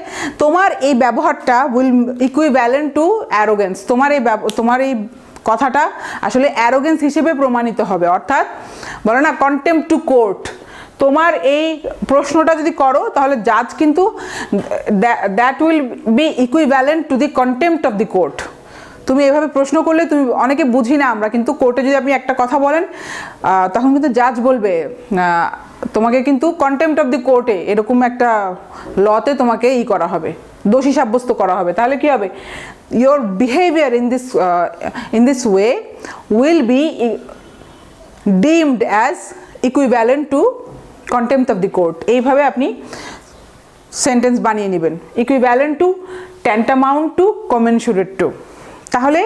তোমার এই ব্যবহারটা উইল ইকুইভ্যালেন্ট টু অ্যারোগেন্স, তোমার এই কথাটা আসলে অ্যারোগেন্স হিসেবে প্রমাণিত হবে, অর্থাৎ বলে না কন্টেম্প্ট টু কোর্ট। তোমার এই প্রশ্নটা যদি করো তাহলে জাজ কিন্তু that will be equivalent to the contempt of the court. তুমি এভাবে প্রশ্ন করলে, তুমি অনেকে বুঝি না আমরা, কিন্তু কোর্টে যদি আপনি একটা কথা বলেন তখন কিন্তু জাজ বলবে তোমাকে কিন্তু কন্টেম্প্ট অফ দি কোর্টে, এরকম একটা লতে তোমাকে করা হবে, দোষী সাব্যস্ত করা হবে। তাহলে কি হবে? your behavior in this way will be deemed as equivalent to contempt of the court. এইভাবে আপনি সেন্টেন্স বানিয়ে নেবেন, equivalent to, tantamount to, commensurate to। তাহলে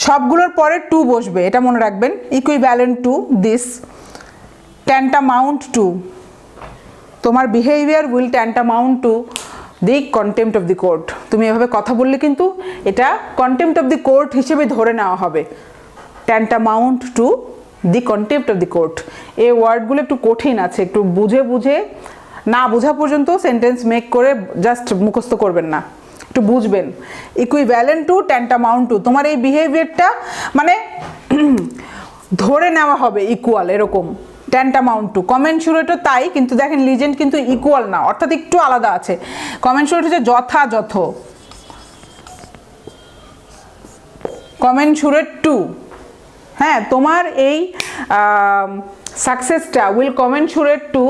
সবগুলোর পরে টু বসবে, এটা মনে রাখবেন। equivalent to this, tantamount to, তোমার behaviour will tantamount to the contempt of the court. তুমি এভাবে কথা বললে কিন্তু এটা কন্টেম্প্ট অফ দি কোর্ট হিসেবে ধরে নেওয়া হবে, tantamount to the contempt of the court. এই ওয়ার্ডগুলো একটু কঠিন আছে, একটু বুঝে বুঝে, না বোঝা পর্যন্ত সেন্টেন্স মেক করে জাস্ট মুখস্থ করবেন না, একটু বুঝবেন। ইকুইভ্যালেন্ট টু, ট্যান্টামাউন্ট টু, তোমার এই বিহেভিয়ারটা মানে ধরে নেওয়া হবে ইকুয়াল, এরকম। ট্যান্টামাউন্ট টু, কমেনসুরেটও তাই, কিন্তু দেখেন লিজেন্ড কিন্তু ইকুয়াল না, অর্থাৎ একটু আলাদা আছে। কমেনসুরেট হচ্ছে যথাযথ, কমেনসুরেট টু, হ্যাঁ, তোমার এই সাকসেসটা will commensurate to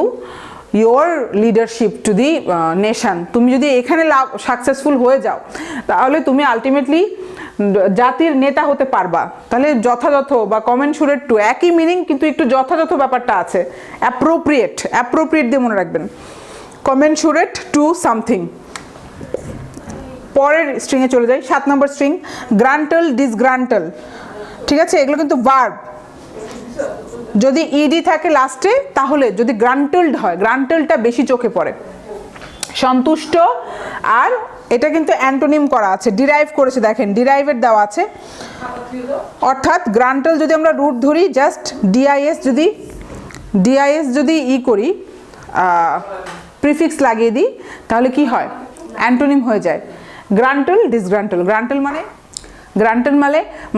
your leadership to the nation. তুমি যদি এখানে সাকসেসফুল হয়ে যাও তাহলে তুমি আলটিমেটলি জাতির নেতা হতে পারবা। তাহলে যথাযথ বা কমেনসুরেট টু একই মিনিং, কিন্তু একটু যথাযথ ব্যাপারটা আছে। অ্যাপ্রোপ্রিয়েট, অ্যাপ্রোপ্রিয়েট দিয়ে মনে রাখবেন, কমেনসুরেট টু সামথিং। পরের স্ট্রিংয়ে চলে যাই, 7 নম্বর স্ট্রিং, গ্রান্টল, ডিসগ্রান্টল, ঠিক আছে? এগুলো কিন্তু ভার্ব, যদি ইডি থাকে লাস্টে, তাহলে যদি গ্রান্টলড হয়, গ্রান্টলটা বেশি চোখে পড়ে। সন্তুষ্ট, আর এটা কিন্তু অ্যান্টোনিম করা আছে, ডিরাইভ করেছে, দেখেন ডিরাইভের দেওয়া আছে। অর্থাৎ গ্রান্টল যদি আমরা রুট ধরি, জাস্ট ডিআইএস যদি করি, প্রিফিক্স লাগিয়ে দিই, তাহলে কি হয়? অ্যান্টোনিম হয়ে যায়। গ্রান্টল, ডিসগ্রান্টল। গ্রান্টল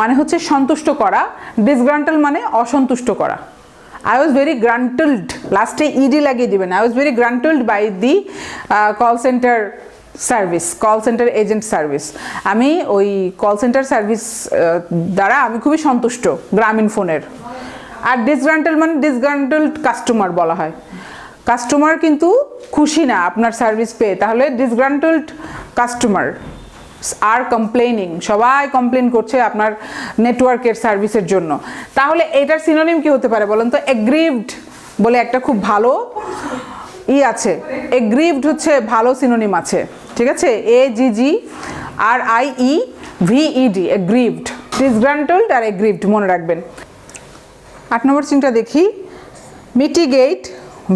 মানে হচ্ছে সন্তুষ্ট করা, ডিসগ্রান্টল মানে অসন্তুষ্ট করা। I was very gruntled, লাস্টে ইডি লাগিয়ে দিবেন। I was very gruntled by the call center service, call centre agent service. আমি ওই কল সেন্টার সার্ভিস দ্বারা আমি খুবই সন্তুষ্ট, গ্রামীণ ফোনের। আর ডিসগ্রান্টল মানে ডিসগ্রান্টলড কাস্টমার বলা হয়, কাস্টমার কিন্তু খুশি না আপনার সার্ভিস পেয়ে, তাহলে ডিসগ্রান্টলড কাস্টমার আর কমপ্লেনিং, সবাই কমপ্লেন করছে আপনার নেটওয়ার্কের সার্ভিসের জন্য। তাহলে এটার সিনোনিম কি হতে পারে বলেন তো? এগ্রিভড বলে একটা খুব ভালো আছে, এগ্রিভড হচ্ছে ভালো সিনোনিম আছে, ঠিক আছে? AGGRIEVED, এগ্রিভড। ডিসগ্রান্টলড আর এগ্রিভড মনে রাখবেন। 8 নম্বর সিনটা দেখি, মিটিগেট,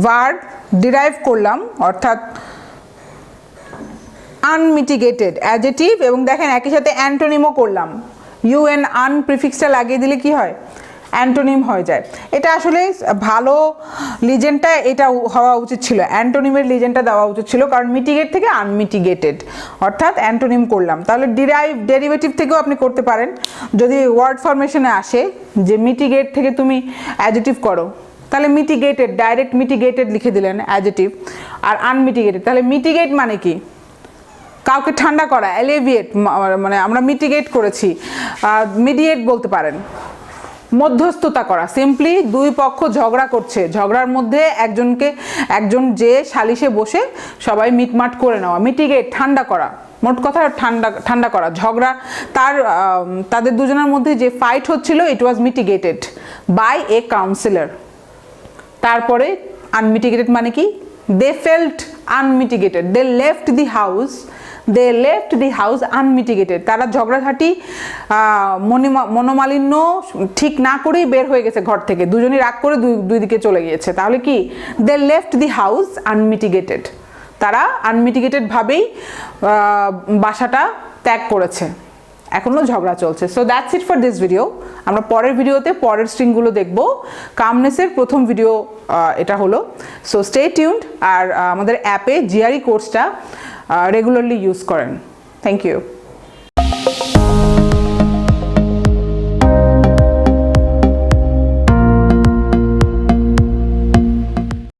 ভার্ব ডিরাইভ করলাম, অর্থাৎ আনমিটিগেটেড, অ্যাডজেটিভ, এবং দেখেন একই সাথে অ্যান্টোনিমও করলাম। ইউএন আন প্রিফিক্সটা লাগিয়ে দিলে কি হয়? অ্যান্টোনিম হয়ে যায়। এটা আসলে ভালো লিজেন্ডটা এটা হওয়া উচিত ছিল, অ্যান্টোনিমের লিজেন্ডটা দেওয়া উচিত ছিল, কারণ মিটিগেট থেকে আনমিটিগেটেড, অর্থাৎ অ্যান্টোনিম করলাম। তাহলে ডেরিভেটিভ থেকেও আপনি করতে পারেন, যদি ওয়ার্ড ফরমেশনে আসে যে মিটিগেট থেকে তুমি অ্যাডজেটিভ করো, তাহলে মিটিগেটেড, ডাইরেক্ট মিটিগেটেড লিখে দিলেন অ্যাডজেটিভ। আর আনমিটিগেটেড, তাহলে মিটিগেট মানে কি? কাউকে ঠান্ডা করা, এলিভিয়েট, মানে আমরা মিটিগেট করেছি। মিডিয়েট বলতে পারেন, মধ্যস্থতা করা। সিম্পলি দুই পক্ষ ঝগড়া করছে, ঝগড়ার মধ্যে একজন যে সালিশে বসে সবাই মিটমাট করে নেওয়া, মিটিগেট, ঠান্ডা করা, মোট কথা ঠান্ডা করা ঝগড়া। তাদের দুজনের মধ্যে যে ফাইট হচ্ছিল, ইট ওয়াজ মিটিগেটেড বাই এ কাউন্সিলর। তারপরে আনমিটিগেটেড মানে কি? They felt unmitigated, they left the house unmitigated. তারা ঝগড়াঝাটি মনোমালিন্য ঠিক না করেই বের হয়ে গেছে ঘর থেকে, দুজনই রাগ করে দুই দিকে চলে গিয়েছে। তাহলে কি? দে লেফট দি হাউস আনমিটিগেটেড, তারা আনমিটিগেটেড ভাবেই বাসাটা ত্যাগ করেছে, এখনো ঝগড়া চলছে। So that's it for this video. আমরা পরের ভিডিওতে পরের স্ট্রিংগুলো দেখব। কামনেসের প্রথম ভিডিও এটা হলো। সো স্টে টিউনড, আর আমাদের অ্যাপে জিআরই কোর্সটা রেগুলারলি ইউজ করেন। Thank you.